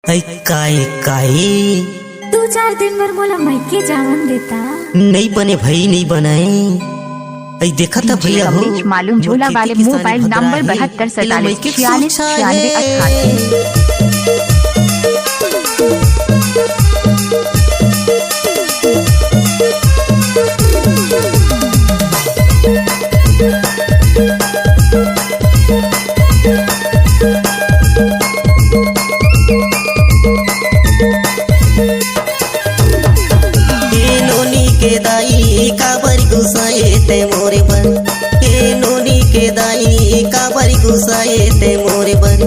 ऐ काहे काहे 2-4 दिन बर मोला मायके जावन देता। नहीं बने भाई नहीं बनाए। ऐ देखा था भैया हो मालूम झोला वाले मोबाइल नंबर 7247469688। के दाई काबरी गुसाए ते मोरे बर ए नोनी के दाई काबरी गुसाए ते मोरे बर।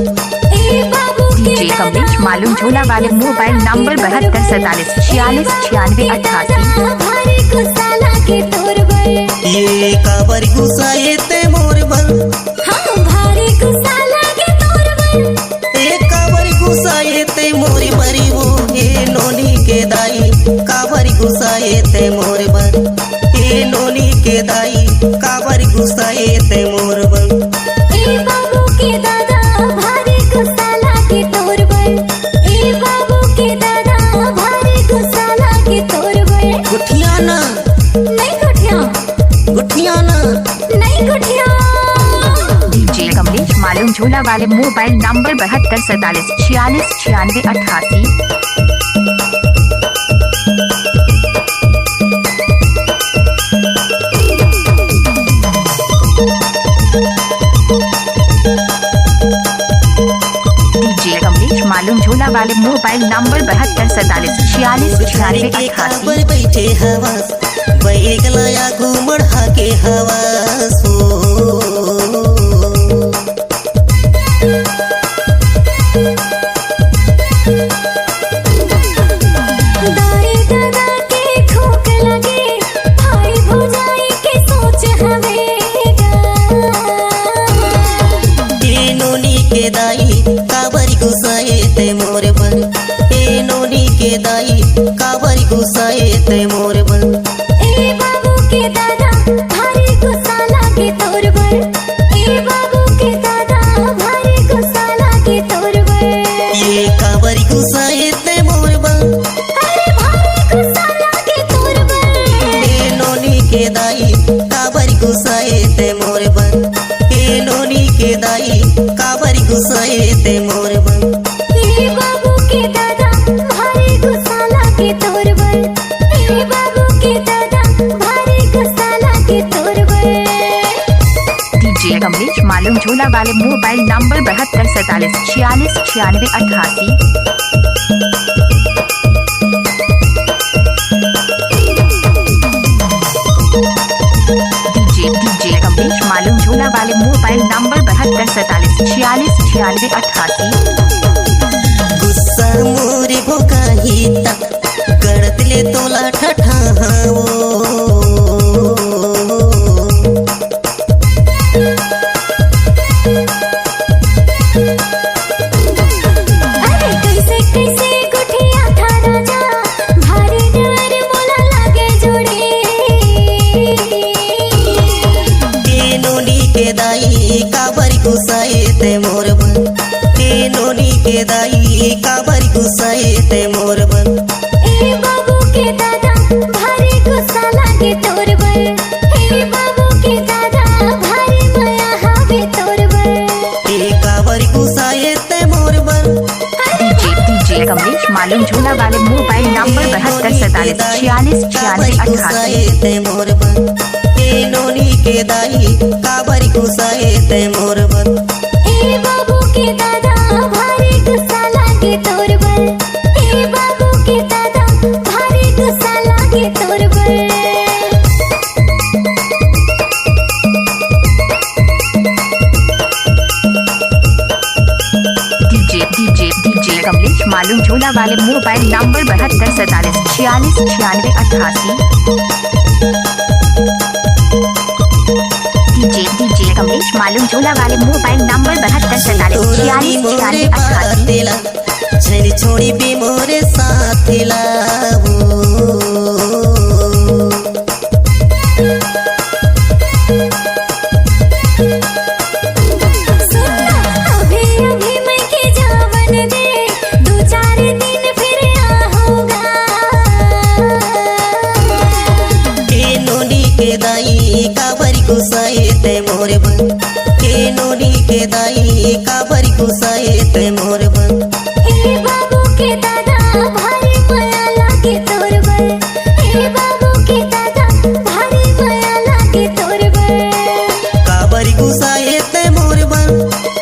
डीजे कमलेश मालूम झोला वाले मोबाइल नंबर 7247469688। ये काबरी गुसाए ते मोरे बर काबरी गुसाए ते मोरे बरी वो ए नोनी के दाई काबरी गुसाए ते मोरे बर ए नोनी के दाई काबरी गुसाए ते मोरे बर। ए बाबू के दादा भारी गुस्सा लागे तोर बर। ए बाबू के दादा भारी गुस्सा लागे तोर बर। गुठिया ना नहीं गुठिया गुठिया ना नहीं गुठिया। डीजे कमलेश मालूम झोला वाले मोबाइल नंबर 7247469688। मालूम झोला वाले मोबाइल नंबर 7247469688। बैठे हवास बैगलाया घूमड़ हाके हवास दाई दादा के ठोक लगे भाई भौजाई के सोच हवेगा। ए नोनी के दाई काबरी गुसाए ते मोरे बर ए नोनी के दाई काबरी गुसाए ते मोरे बर। ए बाबू के दादा भारी गुस्सा लागे तोर बर। ए बाबू के दादा भारी गुस्सा लागे तोर बर। ये काबरी गुसाए ते मोरे बर अरे भारी गुस्सा लागे तोर बर। ए नोनी के दाई काबरी गुसाए ते मोरे बर ए नोनी के दाई काबरी गुसाए ते मोरे बर। ए बाबू के दादा भारी गुस्सा लागे तोर बर। ए बाबू के दादा भारी गुस्सा लागे तोर बर। डीजे कमलेश मालूम झोला वाले मोबाइल नंबर 7247469688। डीजे कमलेश मालूम झोला वाले मोबाइल नंबर 7247469688। गुस्सा मोरे भोकाहीता गड़तले तोला ठठावो अरे कैसे कैसे गुठिया था राजा भारी डर मोला लागे जोड़े। ए नोनी के दाई काबरी गुसाए ते मोर बर ए नोनी के दाई काबरी गुसाए ते मोर बर। ए बाबू के दादा भारी गुस्सा लागे तोर बर। ए बाबू के दादा भारी माया हावे तोर बर। ए काबरी गुसाए ते मोर बर डीजे कमलेश मालूम झोला वाले मोबाइल नंबर 7247469688। गुसाए ते मोर बर ए नोनी के दाई काबरी गुसाए ते मोर बर। ए बाबू के दादा भारी गुस्सा लागे तोर बर। ए बाबू के दादा भारी गुस्सा लागे तोर बर। डीजे कमलेश मालूम झोला वाले मोबाइल नंबर 7247469688। डीजे कमलेश मालूम झोला वाले मोबाइल नंबर 7247469688। छोड़ी भी मोरे साथ लावो सुनना अभी अभी मैं के जावन दे 2-4 गुस्साए ते मोर बर ए बाबू के दादा भारी माया लागे तोर बर ए बाबू के दादा भारी माया लागे तोर बर काबर गुस्साए ते मोर बर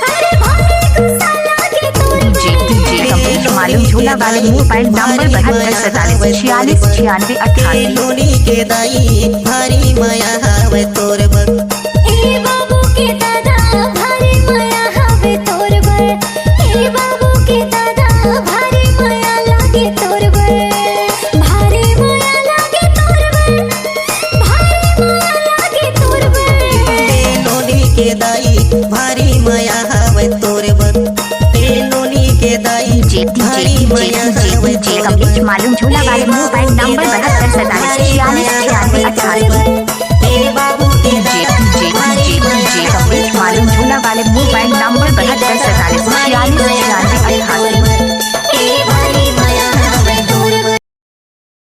अरे भारी गुस्सा लागे तोर डीजे कमलेश मालूम झोला वाले मोबाइल नंबर 7247469698 नोनी के दाई भारी माया हवे तोर बर ए बाबू के दादा भारी माया हवे तोर बर ए बाबू के दादा भारी माया लागे तोर बर भारी माया लागे तोर बर भारी माया लागे तोर बर नोनी के दाई भारी माया हवे तोर बर नोनी के दाई भारी माया हवे कमलेश मालूम झोला वाले मोबाइल नंबर 7247469698